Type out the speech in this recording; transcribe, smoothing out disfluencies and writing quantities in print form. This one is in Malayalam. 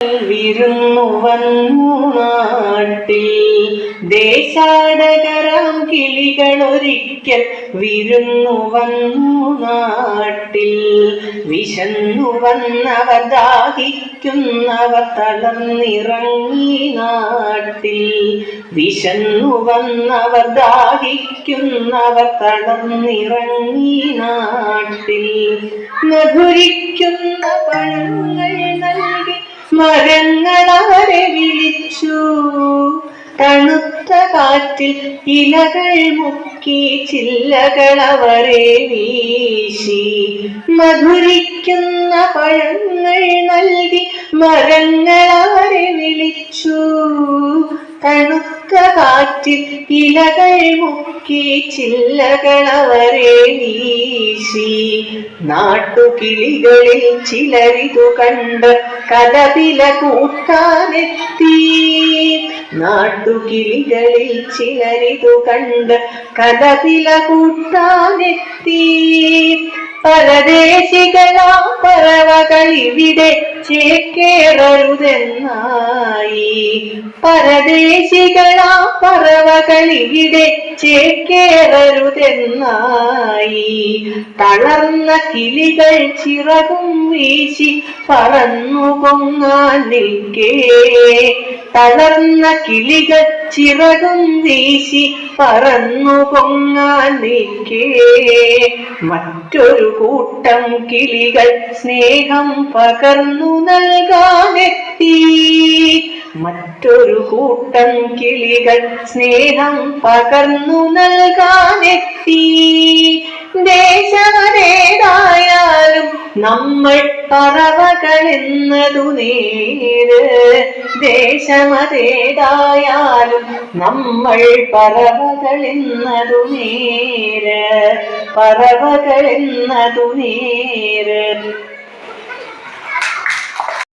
വിരുന്നു വന്നു നാട്ടിൽ ദേശാടകരാം കിളികളൊരിക്കൽ വിരുന്നു വന്നു നാട്ടിൽ. വിശന്നു വന്നവർ ദാഹിക്കുന്നവർ തളർന്നിറങ്ങി നാട്ടിൽ. വിശന്നു വന്നവർ ദാഹിക്കുന്നവർ തളർന്നിറങ്ങി നാട്ടിൽ. മധുരിക്കുന്ന പഴങ്ങൾ നൽകി മരങ്ങൾ അവരെ വിളിച്ചു. തണുത്ത കാറ്റിൽ ഇലകൾ മുക്കി ചില്ലകൾ അവരെ വീശി. മധുരിക്കുന്ന പഴങ്ങൾ നൽകി മരങ്ങൾ അവരെ വിളിച്ചു. തണുത്ത കാറ്റിൽ ഇലകൾ മുക്കി ചില്ലകൾ അവരെ വീശി. നാട്ടുകിളികളിൽ ചിലരിതു കണ്ട് കഥപില കൂട്ടാനെത്തി. നാട്ടുകിളികളിൽ ചിലരിതു കണ്ട് കഥപില കൂട്ടാനെത്തി. പരദേശികളാം പറവകൾ ഇവിടെ ചേക്കേറരുതെന്നായി. പരദേശികളാം പറവകൾ ഇവിടെ ചേക്കേറരുതെന്നായി. തളർന്ന കിളികൾ ചിറകും വീശി പറന്നു പൊങ്ങാൻ നിൽക്കേ. തളർന്ന കിളികൾ ചിറകും വീശി പറന്നു പൊങ്ങാൻ നിൽക്കേ. മറ്റൊരു കൂട്ടം കിളികൾ സ്നേഹം പകർന്നു നൽകാനെത്തി. മറ്റൊരു കൂട്ടം കിളികൾ സ്നേഹം പകർന്നു നൽകാനെത്തി. ദേശമേതായാലും നമ്മൾ പറവകളെന്നതു നേര്. ദേശമേതായാലും നമ്മൾ പറവകളെന്നതു നേര്. പറവകളെന്നതു നേര്.